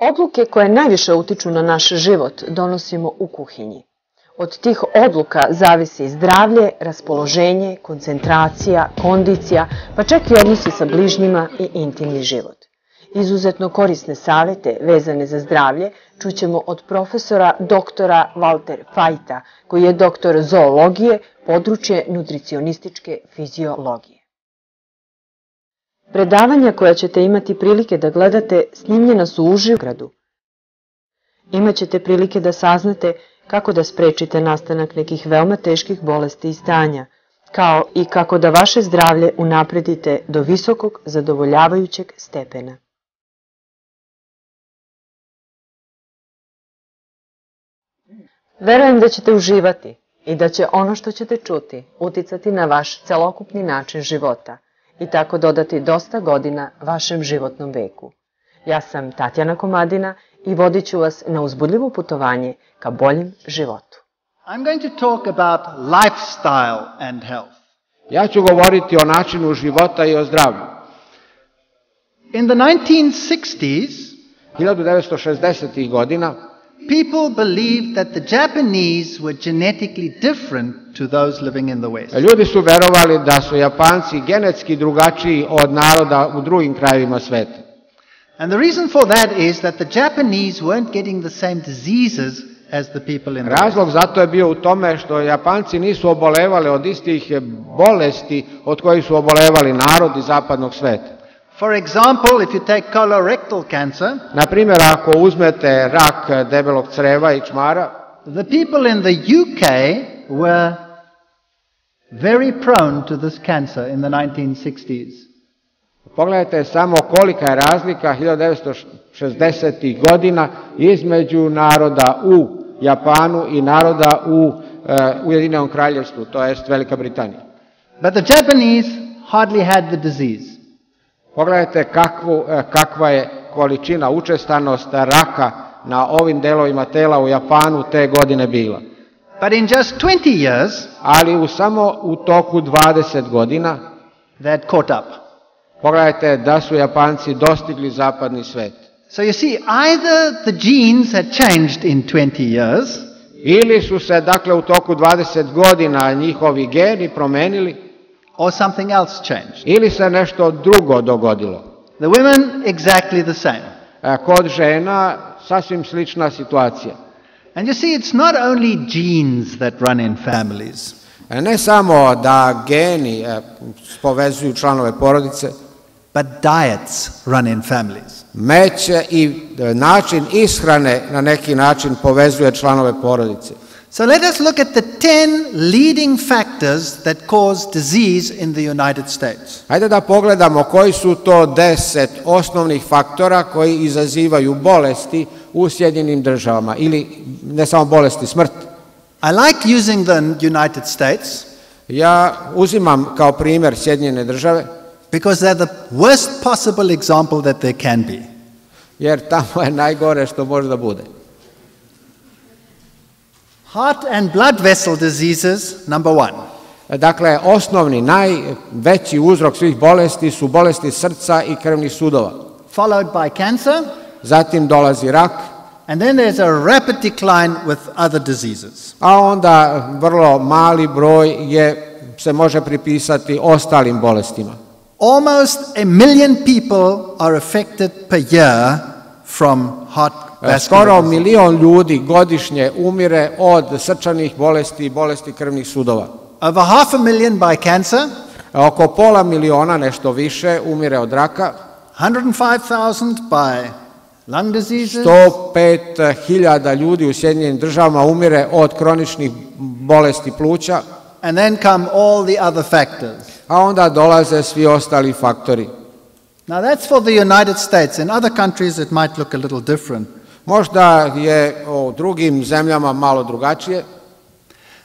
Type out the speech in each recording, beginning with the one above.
Odluke koje najviše utiču na naš život donosimo u kuhinji. Od tih odluka zavisi zdravlje, raspoloženje, koncentracija, kondicija, pa čak i odnosi sa bližnjima i intimni život. Izuzetno korisne savete vezane za zdravlje čućemo od profesora doktora Valter Fajta, koji je doktor zoologije, područje nutricionističke fiziologije. Predavanja koja ćete imati prilike da gledate snimljena su uživo. Imaćete prilike da saznate kako da sprečite nastanak nekih veoma teških bolesti i stanja, kao i kako da vaše zdravlje unapredite do visokog, zadovoljavajućeg stepena. Verujem da ćete uživati i da će ono što ćete čuti uticati na vaš celokupni način života i tako dodati dosta godina vašem životnom veku. Ja sam Tatjana Komadina i vodit ću vas na uzbudljivo putovanje ka boljem životu. I'm going to talk about lifestyle and health. Ja ću govoriti o načinu života i o zdravlju. In the 1960s, 1960. godina, people believed that the Japanese were genetically different to those living in the West. ljudi su verovali da su Japanci genetski drugačiji od naroda u drugim krajevima sveta. And the reason for that is that the Japanese weren't getting the same diseases as the people in the West. Razlog zato je bio u tome što Japanci nisu obolevali od istih bolesti od kojih su obolevali narodi zapadnog sveta. For example, if you take colorectal cancer, Na primjer, ako uzmete rak debelog creva i čmara, the people in the UK were very prone to this cancer in the 1960s. pogledajte samo kolika je razlika 1960. godina između naroda u Japanu i naroda u Ujedinjenom kraljevstvu, to jest Velika Britanija. But the Japanese hardly had the disease. Pogledajte kakva je količina, učestanost raka na ovim delovima tela u Japanu te godine bila. But in just 20 years, Ali samo u toku 20 godina, they had caught up. pogledajte da su Japanci dostigli zapadni svet. So you see, either the genes had changed in 20 years, Ili su se, dakle, u toku 20 godina njihovi geni promenili, or something else changed. ili se nešto drugo dogodilo. The women, exactly the same. Kod žena sasvim slična situacija. And you see, it's not only genes that run in families. Ne samo da geni povezuju članove porodice, But diets run in families. već i način ishrane na neki način povezuje članove porodice. So let us look at the 10 leading factors that cause disease in the United States. Hajde da pogledamo koji su to 10 osnovnih faktora koji izazivaju bolesti u Sjedinjenim državama, ili ne samo bolesti, smrt. I like using the United States Ja uzimam kao primjer Sjedinjene države, because they're the worst possible example that there can be. jer tamo je najgore što može da bude. Heart and blood vessel diseases, number 1. Dakle, osnovni, najveći uzrok svih bolesti su bolesti srca i krvnih sudova. Followed by cancer, Zatim dolazi rak, and then there's a rapid decline with other diseases. a onda vrlo mali broj se može pripisati ostalim bolestima. Almost 1 million people are affected per year from heart vascular Skoro disease. 1 milion ljudi godišnje umire od srčanih bolesti i bolesti krvnih sudova. Over 500,000 by cancer, Oko 500,000, nešto više, umire od raka. 105,000 by lung diseases, 105.000 ljudi u Sjedinjenim državama umire od kroničnih bolesti pluća, and then come all the other factors. a onda dolaze svi ostali faktori. Now that's for the United States. In other countries it might look a little different. Možda je u drugim zemljama malo drugačije.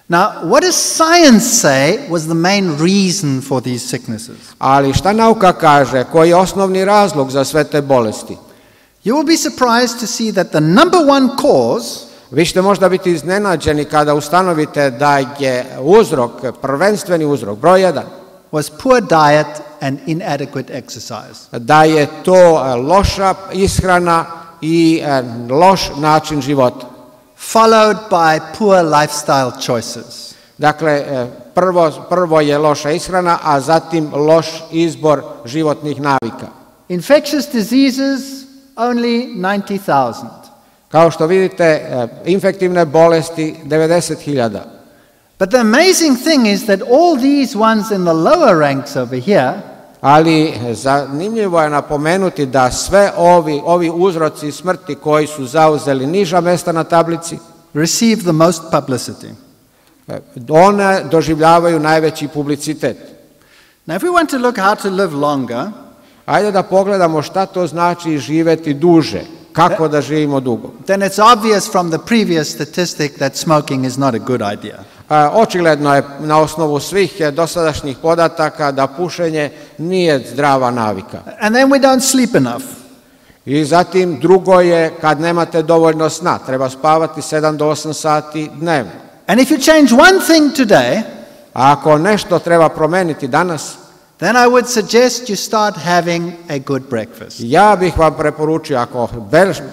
Now, what does science say was the main reason for these sicknesses? Ali šta nauka kaže? Koji je osnovni razlog za sve te bolesti? You will be surprised to see that the number one cause Vi ćete možda biti iznenađeni kada ustanovite da je uzrok, prvenstveni uzrok, broj 1, was poor diet and inadequate exercise. da je to loša ishrana i loš način života. followed by poor lifestyle choices. Dakle, prvo je loša ishrana, a zatim loš izbor životnih navika. Infectious diseases, only 90,000. Kao što vidite, infektivne bolesti 90.000. But the amazing thing is that all these ones in the lower ranks over here Ali zanimljivo je napomenuti da sve ovi uzroci smrti koji su zauzeli niža mesta na tablici, receive the most publicity. one doživljavaju najveći publicitet. Now, if we want to look how to live longer, Ajde da pogledamo šta to znači živeti duže, kako da živimo dugo. then it's obvious from the previous statistic that smoking is not a good idea. Očigledno je na osnovu svih dosadašnjih podataka da pušenje nije zdrava navika. And then we don't sleep enough. I zatim drugo je kad nemate dovoljno sna, treba spavati 7 do 8 sati dnevno. And if you change one thing today, A ako nešto treba promeniti danas, then I would suggest you start having a good breakfast. ja bih vam preporučio, ako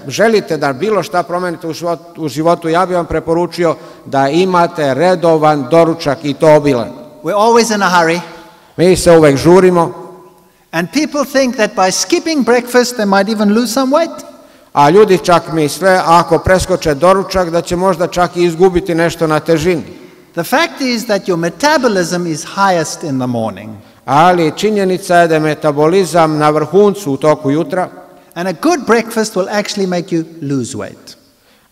želite da bilo šta promenite u životu, ja bih vam preporučio da imate redovan doručak i to obilan. We're always in a hurry, Mi se uvek žurimo, and people think that by skipping breakfast they might even lose some weight. a ljudi čak misle, ako preskoče doručak, da će možda čak i izgubiti nešto na težini. The fact is that your metabolism is highest in the morning, Ali činjenica je da je metabolizam na vrhuncu u toku jutra, and a good breakfast will actually make you lose weight.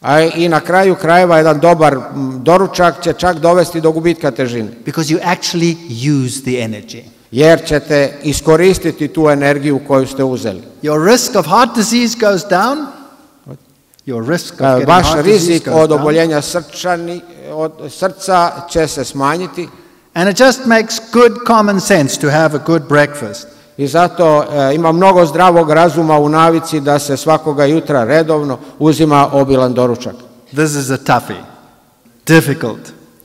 a i na kraju krajeva jedan dobar doručak će čak dovesti do gubitka težine, Because you actually use the energy. jer ćete iskoristiti tu energiju koju ste uzeli. Your risk of heart disease goes down. Your risk of getting Vaš heart disease rizik goes od down. oboljenja od srca će se smanjiti And it just makes good common sense to have a good breakfast. i zato ima mnogo zdravog razuma u navici da se svakoga jutra redovno uzima obilan doručak. This is a toughie. Difficult.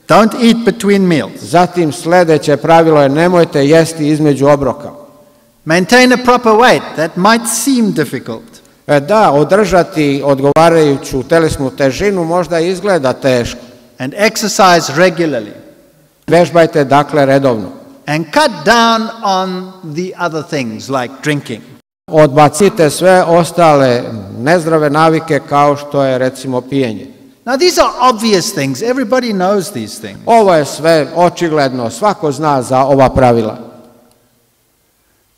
Don't eat between meals. Zatim sljedeće pravilo je nemojte jesti između obroka. Maintain a proper weight. That might seem difficult. Da, održati odgovarajuću telesnu težinu možda izgleda teško. And exercise regularly. Vežbajte dakle redovno. And cut down on the other things like drinking. Odbacite sve ostale nezdrave navike kao što je recimo pijenje. Now these are obvious things. Everybody knows these things. Ovo je sve očigledno, svako zna za ova pravila.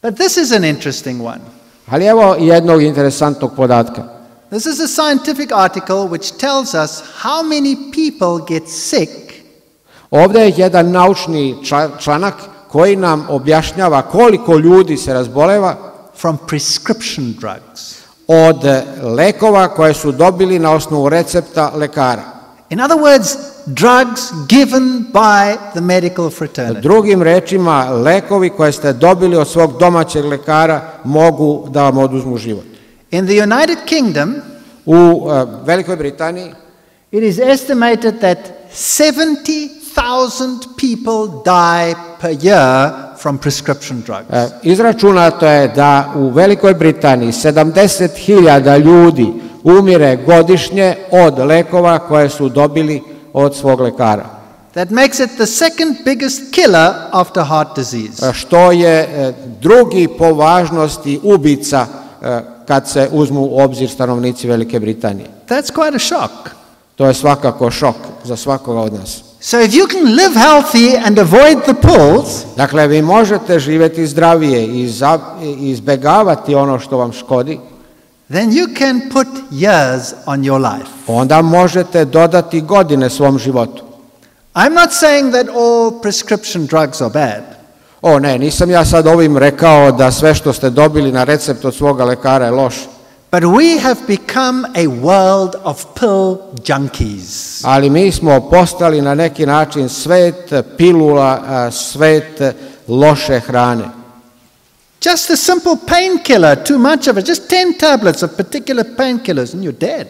But this is an interesting one. Ali evo jednog interesantnog podatka. This is a scientific article which tells us how many people get sick Ovdje je jedan naučni članak koji nam objašnjava koliko ljudi se razboleva from prescription drugs. od lekova koje su dobili na osnovu recepta lekara. In other words, drugs given by the medical fraternity. Drugim rečima, lekovi koje ste dobili od svog domaćeg lekara mogu da vam oduzmu život. In the United Kingdom, U Velikoj Britaniji it is estimated that 70,000 people die per year from prescription drugs. izračunato je da u Velikoj Britaniji 70.000 ljudi umire godišnje od lekova koje su dobili od svog lekara. That makes it the second biggest killer after heart disease. Što je drugi po važnosti ubica kad se uzmu u obzir stanovnici Velike Britanije. That's quite a shock. To je svakako šok za svakoga od nas. So if you can live healthy and avoid the pills, Dakle, vi možete živjeti zdravije i izbegavati ono što vam škodi, then you can put years on your life. onda možete dodati godine svom životu. I'm not saying that all prescription drugs are bad. Ne, nisam ja sad ovim rekao da sve što ste dobili na recept od svoga lekara je loše. But we have become a world of pill junkies. Ali mi smo postali na neki način svet pilula, svet loše hrane. Just a simple painkiller, too much of it, just 10 tablets of particular painkillers and you're dead.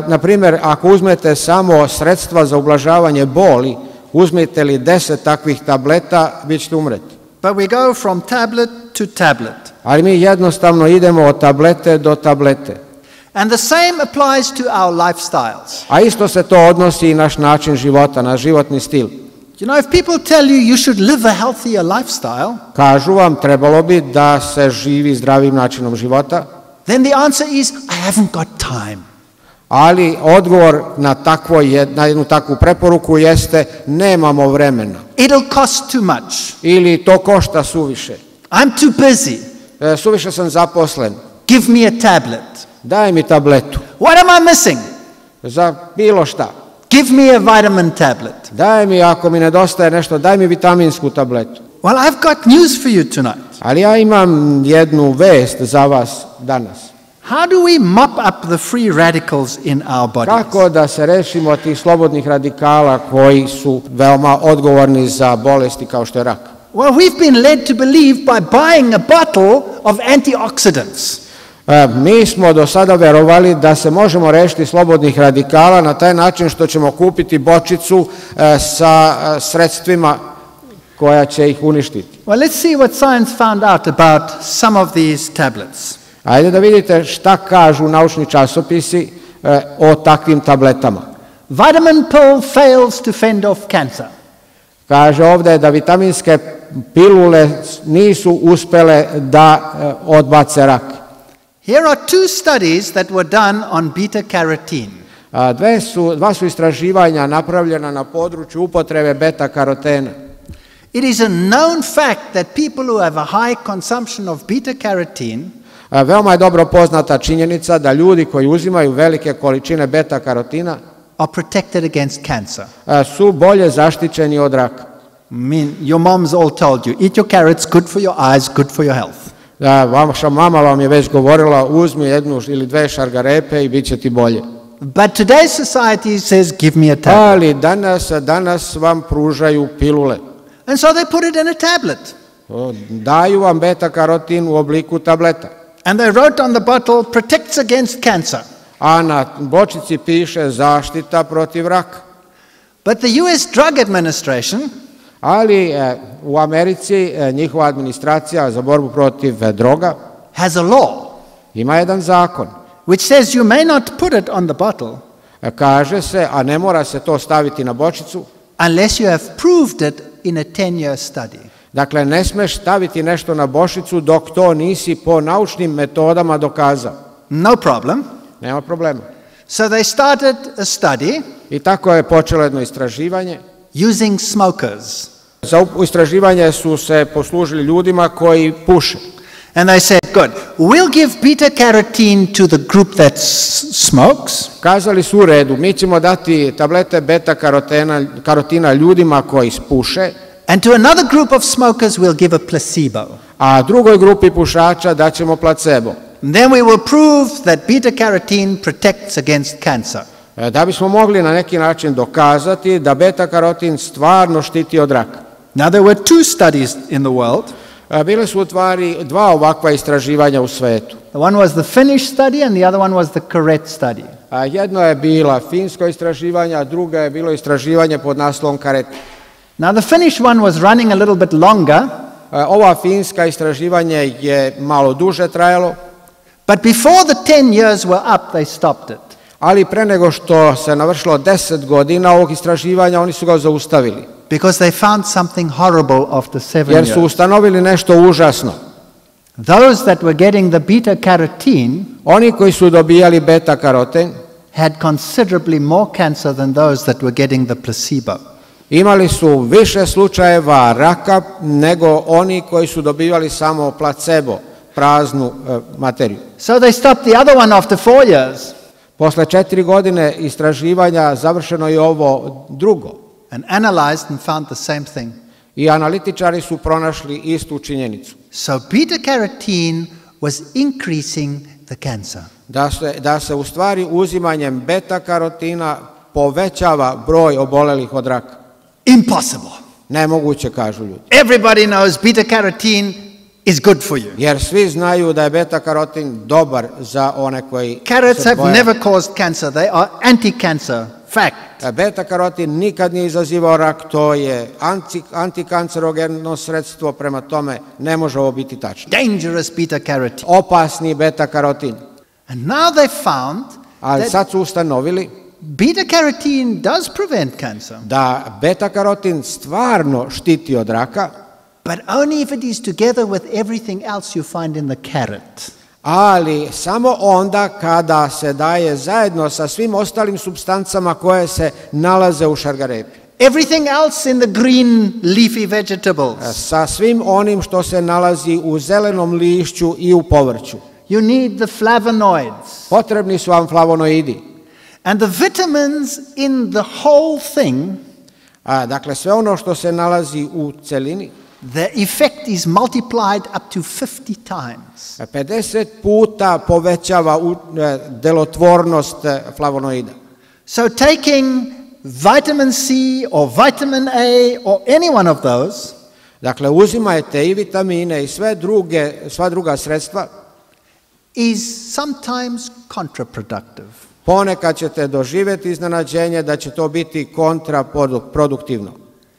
Na primjer, ako uzmete samo sredstva za ublažavanje boli, uzmete li 10 takvih tableta, vi ćete umreti. But we go from tablet to tablet. Ali mi jednostavno idemo od tablete do tablete. And the same applies to our lifestyles. A isto se to odnosi i naš način života, naš životni stil. You know, if people tell you you should live a healthier lifestyle, Kažu vam, trebalo bi da se živi zdravim načinom života, then the answer is, I haven't got time. ali odgovor na jednu takvu preporuku jeste nemamo vremena. It'll cost too much. Ili to košta suviše. I'm too busy. Suviše sam zaposlen. Give me a tablet. Daj mi tabletu. What am I missing? Za bilo šta. Give me a vitamin tablet. Daj mi, ako mi nedostaje nešto, daj mi vitaminsku tabletu. Well, I've got news for you tonight. Ali ja imam jednu vest za vas danas. How do we mop up the free radicals in our bodies? Kako da se rešimo tih slobodnih radikala koji su veoma odgovorni za bolesti kao što je rak? Well, we've been led to believe by buying a bottle of antioxidants. Mi smo do sada verovali da se možemo rešiti slobodnih radikala na taj način što ćemo kupiti bočicu sa sredstvima koja će ih uništiti. Well, let's see what science found out about some of these tablets. Ajde da vidite šta kažu naučni časopisi o takvim tabletama. Vitamin pill fails to fend off cancer. Kaže ovdje da vitaminske pilule nisu uspele da odbace rak. Here are two studies that were done on beta carotene. Dva su istraživanja napravljena na području upotrebe beta karotena. It is a known fact that people who have a high consumption of beta carotene Veoma je dobro poznata činjenica da ljudi koji uzimaju velike količine beta karotina are protected against cancer. su bolje zaštićeni od raka. I mean, your moms all told you, eat your carrots, good for your eyes, good for your health. Vaša mama vam je već govorila, uzmi jednu ili dve šargarepe i bit će ti bolje. But today's society says, give me a tablet. Ali danas vam pružaju pilule. And so they put it in a tablet. Daju vam beta karotin u obliku tableta. And they wrote on the bottle, protects against cancer. A na bočici piše zaštita protiv raka. But the US Drug Administration Ali u Americi njihova administracija za borbu protiv droga has a law ima jedan zakon. which says you may not put it on the bottle Kaže se, a ne mora se to staviti na bočicu, unless you have proved it in a 10-year study. dakle ne smeš staviti nešto na bočicu dok to nisi po naučnim metodama dokazao. No problem. Nema problema. So they started a study I tako je počelo jedno istraživanje. using smokers. Za istraživanje su se poslužili ljudima koji puše. And they said, good, we'll give beta carotene to the group that smokes, Kazali su u redu, mi ćemo dati tablete beta karotina ljudima koji puše, and to another group of smokers we'll give a placebo. a drugoj grupi pušača daćemo placebo. And then we will prove that beta carotene protects against cancer. Da bismo mogli na neki način dokazati da beta karotin stvarno štiti od raka. Now there were two studies in the world. Bile su u stvari dva ovakva istraživanja u svetu. The one was the Finnish study and the other one was the Correct study. Jedno je bila finsko istraživanje, a druga je bilo istraživanje pod naslovom Karet. Now the Finnish one was running a little bit longer, Ova finska istraživanje je malo duže trajalo, but before the 10 years were up, they stopped it. ali pre nego što se navršilo 10 godina ovog istraživanja, oni su ga zaustavili. Because they found something horrible after 7 Jer su years. ustanovili nešto užasno. Those that were getting the beta carotene Oni koji su dobijali beta karoten had considerably more cancer than those that were getting the placebo. imali su više slučajeva raka nego oni koji su dobivali samo placebo, praznu materiju. So they stopped the other one after 4 years Posle 4 godine istraživanja završeno je ovo drugo. and analyzed and found the same thing. I analitičari su pronašli istu činjenicu. So beta carotene was increasing the cancer. Da se u stvari uzimanjem beta karotina povećava broj obolelih od raka. Impossible. Nemoguće, kažu ljudi. Everybody knows beta carotene is good for you. Jer svi znaju da je beta karotin dobar za one koji Carrots se have boje. never caused cancer. They are anti-cancer. Fact. Beta karotin nikad nije izazivao rak, to je antikancerogeno sredstvo, prema tome ne može ovo biti tačno. Dangerous beta carotene. Opasni beta karotin. And now they found Ali that sad su ustanovili beta-carotene does prevent cancer, da beta-karotin stvarno štiti od raka, but only if it is together with everything else you find in the carrot. ali samo onda kada se daje zajedno sa svim ostalim supstancama koje se nalaze u šargarepi. Everything else in the green leafy vegetables. Sa svim onim što se nalazi u zelenom lišću i u povrću. You need the flavonoids. Potrebni su vam flavonoidi. And the vitamins in the whole thing, Dakle, sve ono što se nalazi u celini, the effect is multiplied up to 50 times. 50 puta povećava delotvornost flavonoida. So taking vitamin C or vitamin A or any one of those, Dakle, uzimajte i vitamine i sva druga sredstva, is sometimes counterproductive. ponekad ćete doživjeti iznenađenje da će to biti kontraproduktivno.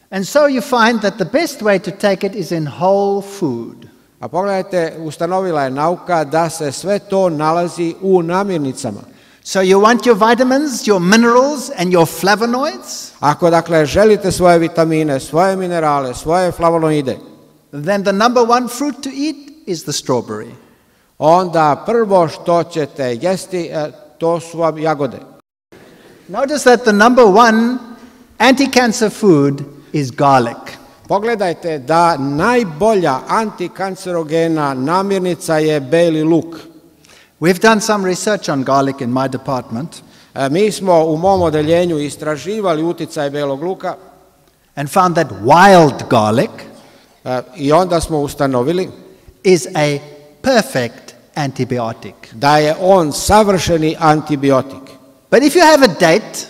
And so you find that the best way to take it is in whole food. A pogledajte, ustanovila je nauka da se sve to nalazi u namirnicama. So you want your vitamins, your minerals and your flavonoids? Ako dakle želite svoje vitamine, svoje minerale, svoje flavonoide, Then the number one fruit to eat is the strawberry. onda prvo što ćete jesti, to su vam jagode. Notice that the number one anti-cancer food is garlic. Pogledajte da najbolja antikancerogena namirnica je beli luk. We've done some research on garlic in my department Mi smo u mom odeljenju istraživali uticaj belog luka and found that wild garlic i onda smo ustanovili is a perfect antibiotic. da je on savršeni antibiotik. But if you have a date,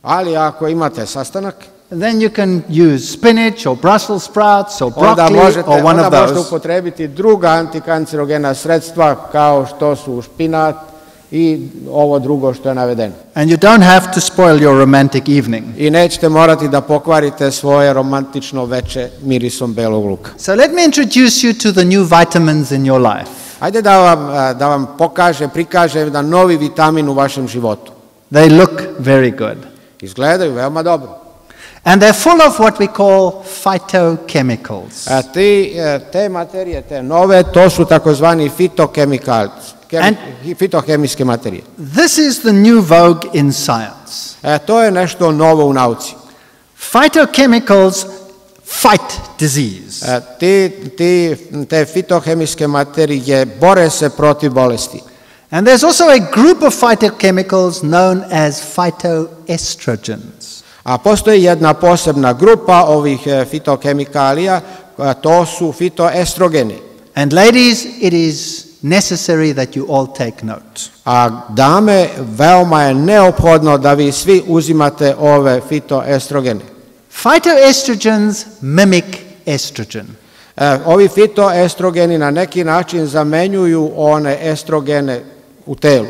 Ali ako imate sastanak, then you can use spinach or Brussels sprouts or onda broccoli or one of možete those. upotrebiti druga antikancerogena sredstva kao što su špinat i ovo drugo što je navedeno. And you don't have to spoil your romantic evening. I nećete morati da pokvarite svoje romantično veče mirisom belog luka. So let me introduce you to the new vitamins in your life. Ajde da vam prikažem jedan novi vitamin u vašem životu. They look very good. Izgledaju veoma dobro. And they're full of what we call phytochemicals. Te materije, te nove, to su takozvani fitohemijske materije. This is the new vogue in science. To je nešto novo u nauci. Phytochemicals fight disease. Te fitohemijske materije bore se protiv bolesti. And there's also a group of phytochemicals known as phytoestrogens. A postoji jedna posebna grupa ovih fitohemikalija, to su fitoestrogeni. And ladies, it is necessary that you all take note. A dame, veoma je neophodno da vi svi uzimate ove fitoestrogene. Phytoestrogens mimic estrogen. Ovi fitoestrogeni na neki način zamenjuju one estrogene u telu.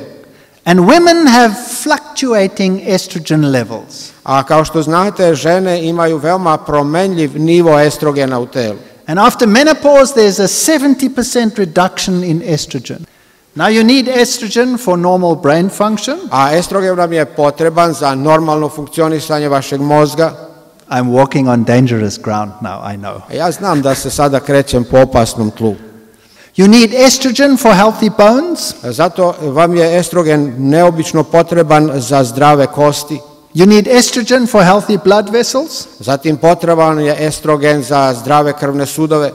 And women have fluctuating estrogen levels. A kao što znate, žene imaju veoma promenljiv nivo estrogena u telu. And after menopause, there's a 70% reduction in estrogen. Now you need estrogen for normal brain function. A estrogen nam je potreban za normalno funkcionisanje vašeg mozga. I'm walking on dangerous ground now, I know. Ja znam da se sada krećem po opasnom tlu. You need estrogen for healthy bones. Zato vam je estrogen neobično potreban za zdrave kosti. You need estrogen for healthy blood vessels. Zatim potreban je estrogen za zdrave krvne sudove.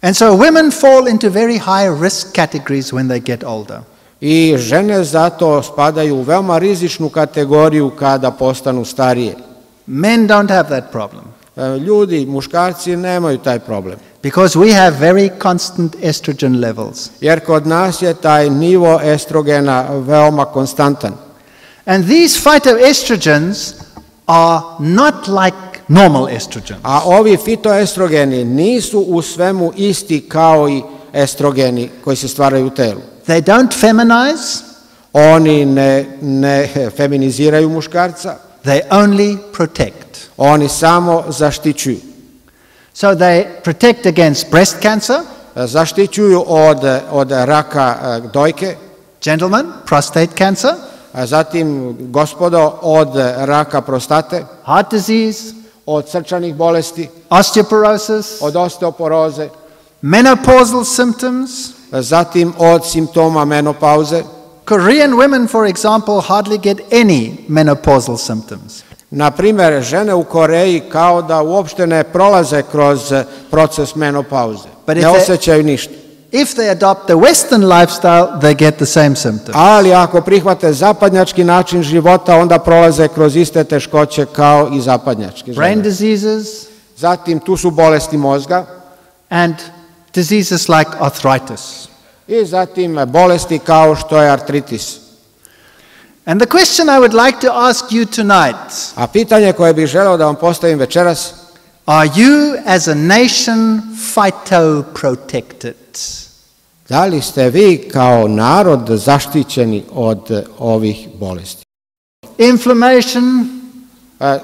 And so women fall into very high risk categories when they get older. I žene zato spadaju u veoma rizičnu kategoriju kada postanu starije. Men don't have that problem. Ljudi, muškarci nemaju taj problem. Because we have very constant estrogen levels. Jer kod nas je taj nivo estrogena veoma konstantan. And these phytoestrogens are not like normal estrogens. A ovi fitoestrogeni nisu u svemu isti kao i estrogeni koji se stvaraju u telu. They don't feminize. Oni ne feminiziraju muškarca. They only protect. Oni samo zaštićuju. So they protect against breast cancer. Zaštićuju od raka dojke. Gentlemen, prostate cancer, zatim, gospodo, od raka prostate, heart disease, od srčanih bolesti, osteoporosis, od osteoporoze, menopausal symptoms. zatim od simptoma menopauze. Korean women, for example, hardly get any menopausal symptoms. Na primjer, žene u Koreji kao da uopšte ne prolaze kroz proces menopauze. Ne osjećaju ništa. If they adopt the Western lifestyle, they get the same symptoms. Ali ako prihvate zapadnjački način života, onda prolaze kroz iste teškoće kao i zapadnjački žene. Brain diseases. Zatim tu su bolesti mozga. And diseases like arthritis. I zatim bolesti kao što je artritis. And the question I would like to ask you tonight. A pitanje koje bih želeo da vam postavim večeras. Are you as a nation phytoprotected? Da li ste vi kao narod zaštićeni od ovih bolesti? Inflammation.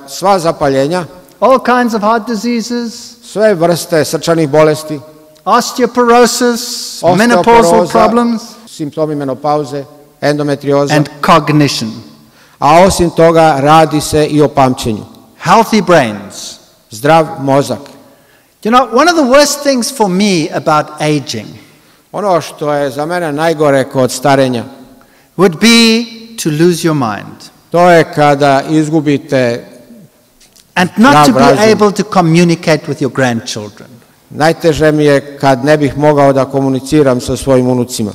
Sva zapaljenja. All kinds of heart diseases. Sve vrste srčanih bolesti. Osteoporosis. Menopausal problems. Simptomi menopauze. Endometrioza. And cognition. A osim toga radi se i o pamćenju. Healthy brains. Zdrav mozak. You know, one of the worst things for me about aging. Ono što je za mene najgore kod starenja would be to lose your mind. To je kada izgubite and not to be able to communicate with your grandchildren. Najteže mi je kad ne bih mogao da komuniciram sa svojim unucima.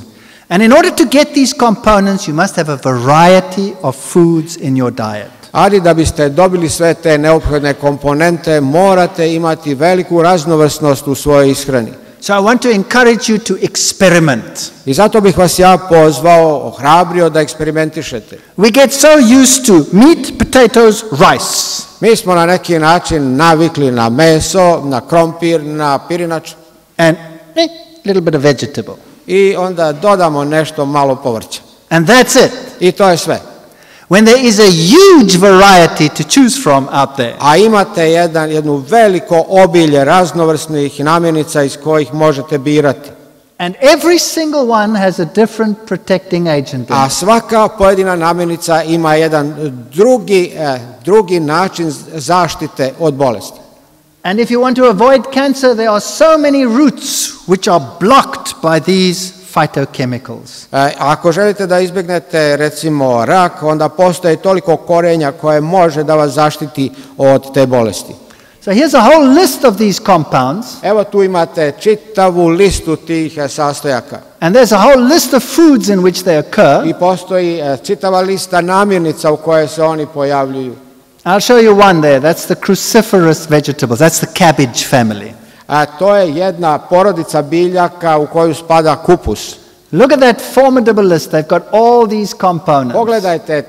And in order to get these components, you must have a variety of foods in your diet. Ali da biste dobili sve te neophodne komponente, morate imati veliku raznovrsnost u svojoj ishrani. So I want to encourage you to experiment. I zato bih vas ja pozvao, ohrabrio da eksperimentišete. We get so used to meat, potatoes, rice. Mi smo na neki način navikli na meso, na krompir, na pirinač. And a little bit of vegetable. I onda dodamo nešto malo povrća. And that's it. I to je sve. When there is a huge variety to choose from out there. A imate jednu veliko obilje raznovrsnih namirnica iz kojih možete birati. And every single one has a different protecting agent. A svaka pojedina namirnica ima jedan drugi način zaštite od bolesti. And if you want to avoid cancer, there are so many roots which are blocked by these phytochemicals. Ako želite da izbjegnete recimo rak, onda postoje toliko korenja koje može da vas zaštiti od te bolesti. So here's a whole list of these compounds. Evo tu imate čitavu listu tih sastojaka. And there's a whole list of foods in which they occur. I postoji čitava lista namirnica u kojoj se oni pojavljuju. I'll show you one there. That's the cruciferous vegetables. That's the cabbage family. A to je jedna porodica biljaka u koju spada kupus. Look at that formidable list. They've got all these components. Pogledajte,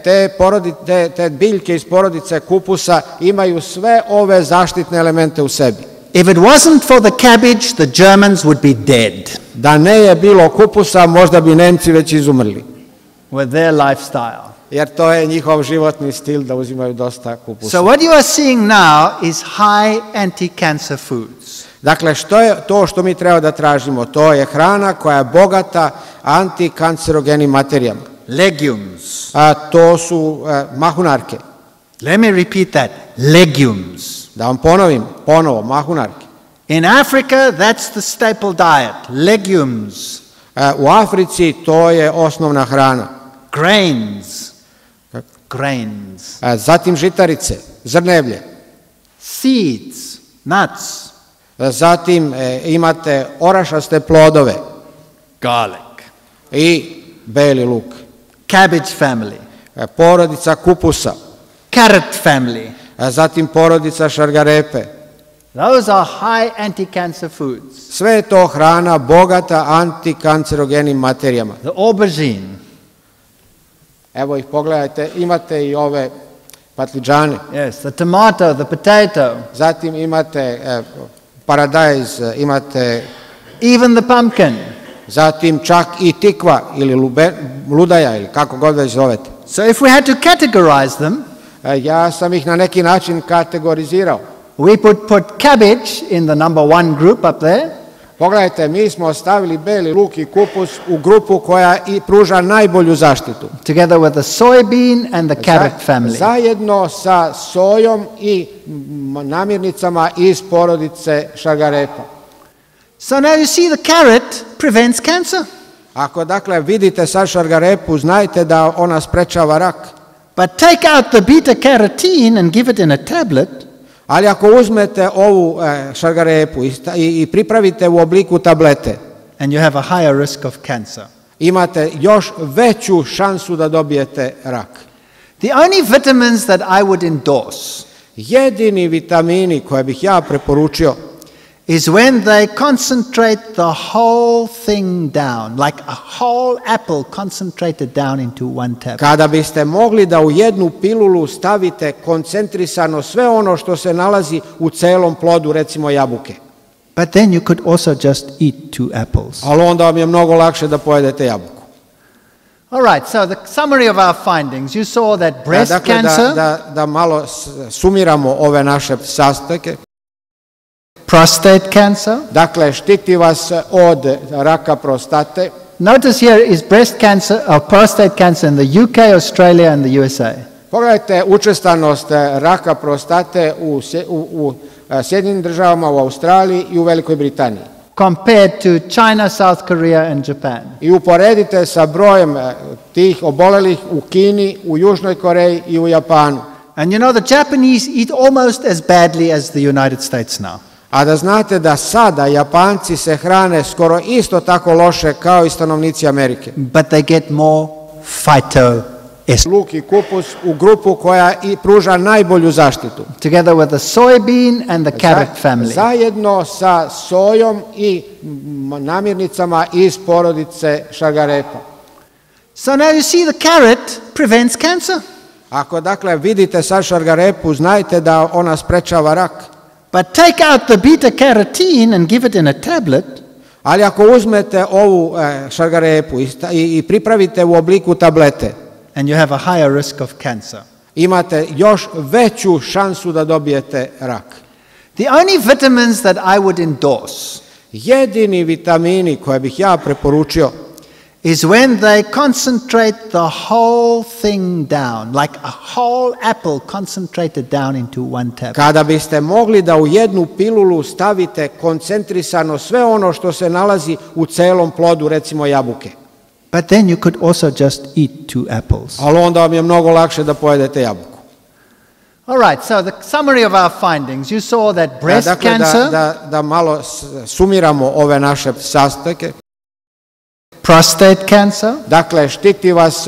te biljke iz porodice kupusa imaju sve ove zaštitne elemente u sebi. If it wasn't for the cabbage, the Germans would be dead. Da ne je bilo kupusa, možda bi Nemci već izumrli. With their lifestyle. Jer to je njihov životni stil da uzimaju dosta kupusa. So what you are seeing now is high anti-cancer foods. Dakle, što je to što mi treba da tražimo? To je hrana koja je bogata antikancerogenim materijama. Legumes. To su mahunarke. Let me repeat that. Legumes. Da vam ponovim, ponovo, mahunarke. In Africa, that's the staple diet. Legumes. U Africi to je osnovna hrana. Grains. Grains. Zatim žitarice, zrnevlje. Seeds. Nuts. Zatim imate orašaste plodove. Garlic. I beli luk. Cabbage family. Porodica kupusa. Carrot family. Zatim porodica šargarepe. Those are high anti-cancer foods. Sve je to hrana bogata antikancerogenim materijama. The aubergine. Evo ih pogledajte, imate i ove patliđane. Yes, the tomato, the potato. Zatim imate paradajz, imate even the pumpkin. Zatim čak i tikva ili ludaja ili kako god već zovete. So if we had to categorize them, ja sam ih na neki način kategorizirao. We put cabbage in the number 1 group up there. Pogledajte, mi smo stavili beli luk i kupus u grupu koja i pruža najbolju zaštitu. Together with the soybean and the carrot family. Zajedno sa sojom i namirnicama iz porodice šargarepa. So now you see the carrot prevents cancer. Ako dakle vidite sad šargarepu, znajte da ona sprečava rak. But take out the beta carotene and give it in a tablet. Ali ako uzmete ovu šargarepu i pripravite u obliku tablete, and you have a higher risk of cancer. Imate još veću šansu da dobijete rak. The only vitamins that I would endorse jedini vitamini koje bih ja preporučio is when they concentrate the whole thing down, like a whole apple concentrated down into one tablet. Kada biste mogli da u jednu pilulu stavite koncentrisano sve ono što se nalazi u celom plodu, recimo jabuke. But then you could also just eat 2 apples. Ali onda vam je mnogo lakše da pojedete jabuku. All right, so the summary of our findings, you saw that breast cancer, da malo sumiramo ove naše sastojke. Prostate cancer. Dakle, štiti vas od raka prostate. Notice here is breast cancer or prostate cancer in the UK, Australia and the USA. Pogledajte učestanost raka prostate u Sjedinjenim državama, u Australiji i u Velikoj Britaniji. Compared to China, South Korea and Japan. I uporedite sa brojem tih obolelih u Kini, u Južnoj Koreji i u Japanu. And you know the Japanese eat almost as badly as the United States now. A da znate da sada Japanci se hrane skoro isto tako loše kao i stanovnici Amerike. But they get more phytoestrogen. Luk i kupus u grupu koja i pruža najbolju zaštitu. Together with the soybean and the carrot family. Zajedno sa sojom i namirnicama iz porodice šargarepa. So now you see the carrot prevents cancer. Ako dakle vidite sad šargarepu, znajte da ona sprečava rak. But take out the beta carotene and give it in a tablet. Ali ako uzmete ovu šargarepu i pripravite u obliku tablete, and you have a higher risk of cancer. Imate još veću šansu da dobijete rak. The only vitamins that I would endorse jedini vitamini koje bih ja preporučio is when they concentrate the whole thing down, like a whole apple concentrated down into one tablet. Kada biste mogli da u jednu pilulu stavite koncentrisano sve ono što se nalazi u celom plodu, recimo jabuke. But then you could also just eat 2 apples. Ali onda vam je mnogo lakše da pojedete jabuku. All right, so the summary of our findings, you saw that breast cancer, da malo sumiramo ove naše sastojke. Prostate cancer. Dakle, štiti vas